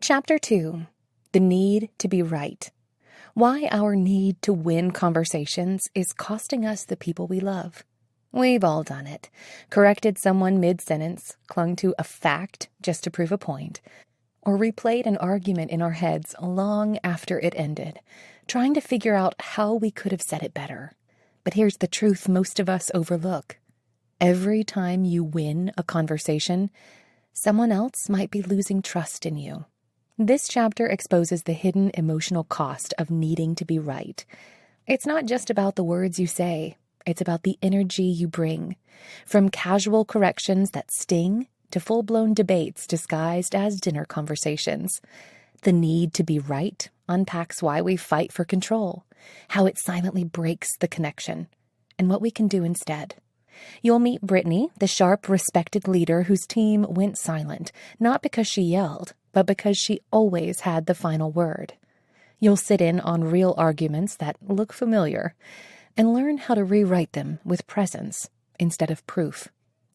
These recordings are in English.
Chapter 2. The Need to Be Right. Why our need to win conversations is costing us the people we love. We've all done it. Corrected someone mid-sentence, clung to a fact just to prove a point, or replayed an argument in our heads long after it ended, trying to figure out how we could have said it better. But here's the truth most of us overlook. Every time you win a conversation, someone else might be losing trust in you. This chapter exposes the hidden emotional cost of needing to be right. It's not just about the words you say. It's about the energy you bring. From casual corrections that sting to full-blown debates disguised as dinner conversations. The need to be right unpacks why we fight for control, how it silently breaks the connection, and what we can do instead. You'll meet Brittany, the sharp, respected leader whose team went silent, not because she yelled, but because she always had the final word. You'll sit in on real arguments that look familiar and learn how to rewrite them with presence instead of proof.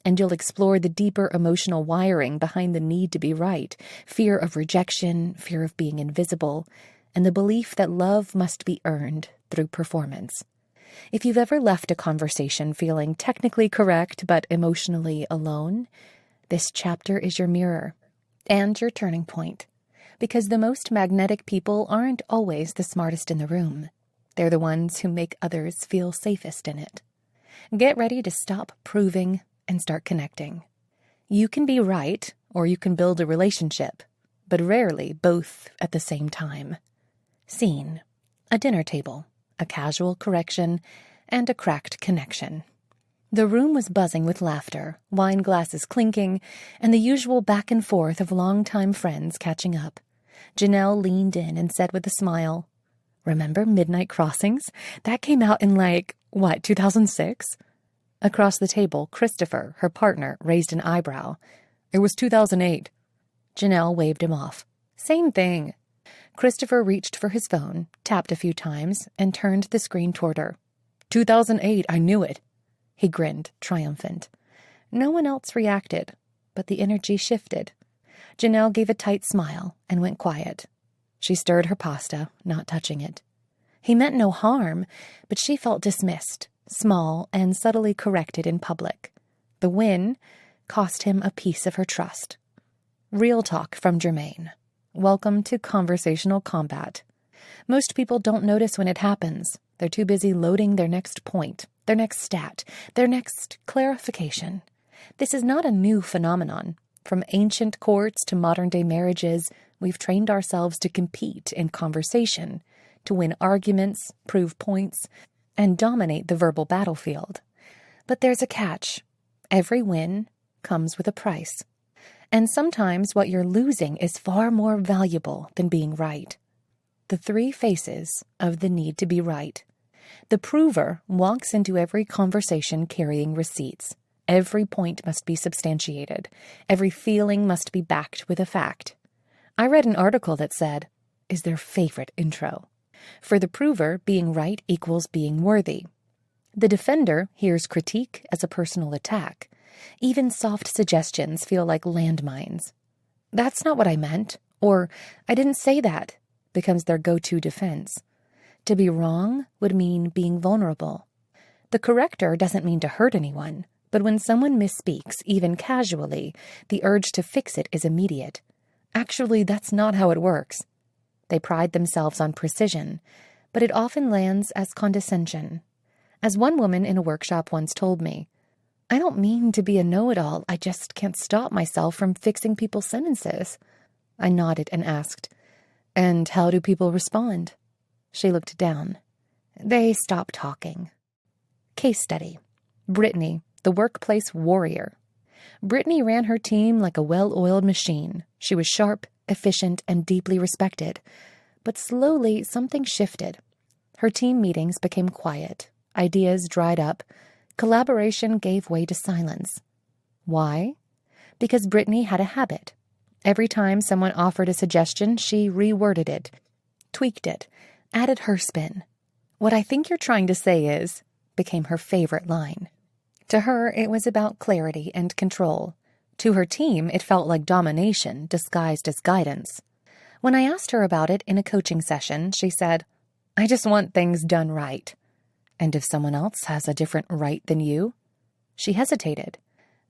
And you'll explore the deeper emotional wiring behind the need to be right, fear of rejection, fear of being invisible, and the belief that love must be earned through performance. If you've ever left a conversation feeling technically correct but emotionally alone, this chapter is your mirror and your turning point. Because the most magnetic people aren't always the smartest in the room. They're the ones who make others feel safest in it. Get ready to stop proving and start connecting. You can be right, or you can build a relationship, but rarely both at the same time. Scene: a dinner table, a casual correction, and a cracked connection. The room was buzzing with laughter, wine glasses clinking, and the usual back and forth of longtime friends catching up. Janelle leaned in and said with a smile, "Remember Midnight Crossings? That came out in 2006? Across the table, Christopher, her partner, raised an eyebrow. "It was 2008. Janelle waved him off. "Same thing." Christopher reached for his phone, tapped a few times, and turned the screen toward her. 2008, I knew it. He grinned, triumphant. No one else reacted, but the energy shifted. Janelle gave a tight smile and went quiet. She stirred her pasta, not touching it. He meant no harm, but she felt dismissed, small, and subtly corrected in public. The win cost him a piece of her trust. Real talk from Jermaine. Welcome to conversational combat. Most people don't notice when it happens. They're too busy loading their next point, their next stat, their next clarification. This is not a new phenomenon. From ancient courts to modern-day marriages, we've trained ourselves to compete in conversation, to win arguments, prove points, and dominate the verbal battlefield. But there's a catch. Every win comes with a price. And sometimes what you're losing is far more valuable than being right. The three faces of the need to be right. The prover walks into every conversation carrying receipts. Every point must be substantiated. Every feeling must be backed with a fact. I read an article that said, is their favorite intro. For the prover, being right equals being worthy. The defender hears critique as a personal attack. Even soft suggestions feel like landmines. "That's not what I meant," or "I didn't say that," becomes their go-to defense. To be wrong would mean being vulnerable. The corrector doesn't mean to hurt anyone, but when someone misspeaks, even casually, the urge to fix it is immediate. Actually, that's not how it works. They pride themselves on precision, but it often lands as condescension. As one woman in a workshop once told me, "I don't mean to be a know-it-all, I just can't stop myself from fixing people's sentences." I nodded and asked, "And how do people respond?" She looked down. They stop talking. Case study. Brittany, the workplace warrior. Brittany ran her team like a well-oiled machine. She was sharp, efficient, and deeply respected. But slowly, something shifted. Her team meetings became quiet. Ideas dried up. Collaboration gave way to silence. Why? Because Brittany had a habit. Every time someone offered a suggestion, she reworded it, tweaked it, added her spin. "What I think you're trying to say is," became her favorite line. To her, it was about clarity and control. To her team, it felt like domination disguised as guidance. When I asked her about it in a coaching session, she said, "I just want things done right. And if someone else has a different right than you?" She hesitated.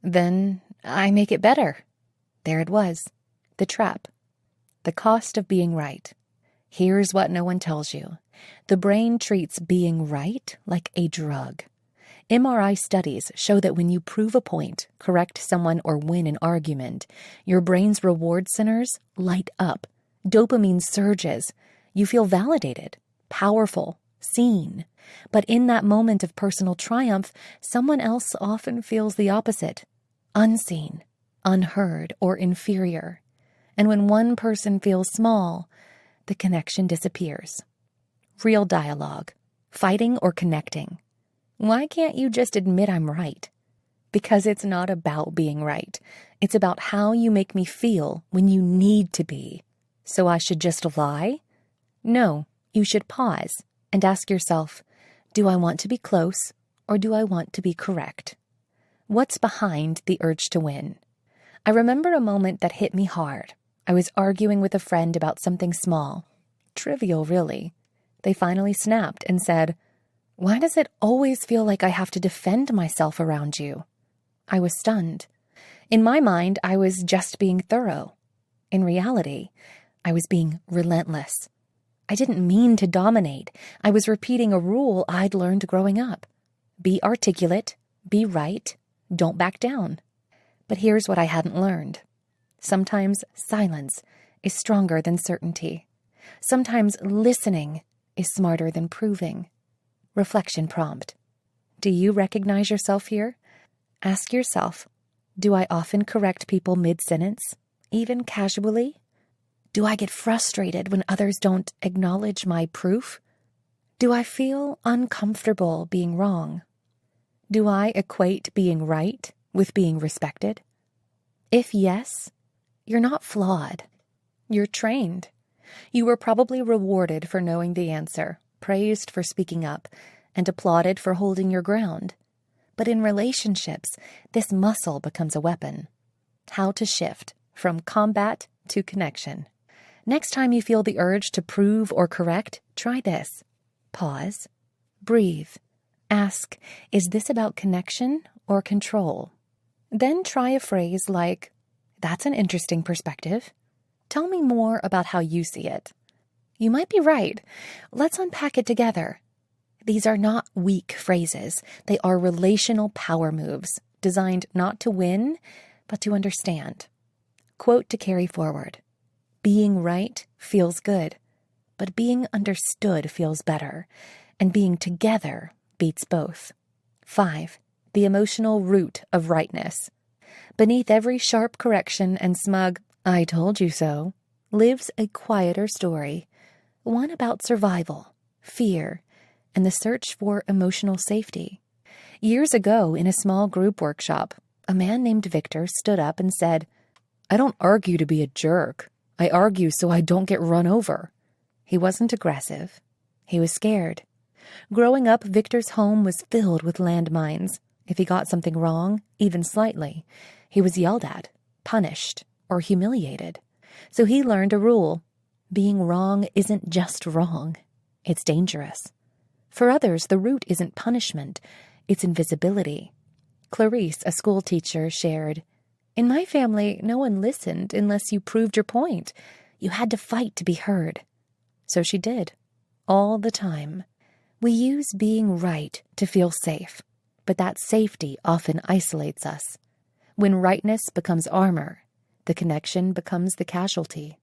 "Then I make it better." There it was, the trap. The cost of being right. Here's what no one tells you. The brain treats being right like a drug. MRI studies show that when you prove a point, correct someone, or win an argument, your brain's reward centers light up. Dopamine surges. You feel validated, powerful, seen. But in that moment of personal triumph, someone else often feels the opposite. Unseen, unheard, or inferior. And when one person feels small, the connection disappears. Real dialogue. Fighting or connecting. Why can't you just admit I'm right? Because it's not about being right. It's about how you make me feel when you need to be. So I should just lie? No, you should pause and ask yourself, do I want to be close or do I want to be correct? What's behind the urge to win? I remember a moment that hit me hard. I was arguing with a friend about something small. Trivial, really. They finally snapped and said, "Why does it always feel like I have to defend myself around you?" I was stunned. In my mind, I was just being thorough. In reality, I was being relentless. I didn't mean to dominate. I was repeating a rule I'd learned growing up. Be articulate, be right, don't back down. But here's what I hadn't learned. Sometimes silence is stronger than certainty. Sometimes listening is smarter than proving. Reflection prompt. Do you recognize yourself here? Ask yourself, do I often correct people mid-sentence, even casually? Do I get frustrated when others don't acknowledge my proof? Do I feel uncomfortable being wrong? Do I equate being right with being respected? If yes, you're not flawed. You're trained. You were probably rewarded for knowing the answer, praised for speaking up, and applauded for holding your ground. But in relationships, this muscle becomes a weapon. How to shift from combat to connection. Next time you feel the urge to prove or correct, try this. Pause. Breathe. Ask, is this about connection or control? Then try a phrase like, "That's an interesting perspective. Tell me more about how you see it." You might be right. Let's unpack it together. These are not weak phrases. They are relational power moves, designed not to win, but to understand. Quote to carry forward. Being right feels good, but being understood feels better, and being together beats both. 5. The emotional root of rightness. Beneath every sharp correction and smug, "I told you so," lives a quieter story, one about survival, fear, and the search for emotional safety. Years ago, in a small group workshop, a man named Victor stood up and said, "I don't argue to be a jerk. I argue so I don't get run over." He wasn't aggressive. He was scared. Growing up, Victor's home was filled with landmines. If he got something wrong, even slightly, he was yelled at, punished, or humiliated. So he learned a rule. Being wrong isn't just wrong. It's dangerous. For others, the root isn't punishment. It's invisibility. Clarice, a school teacher, shared, "In my family, no one listened unless you proved your point. You had to fight to be heard." So she did. All the time. We use being right to feel safe, but that safety often isolates us. When rightness becomes armor, the connection becomes the casualty.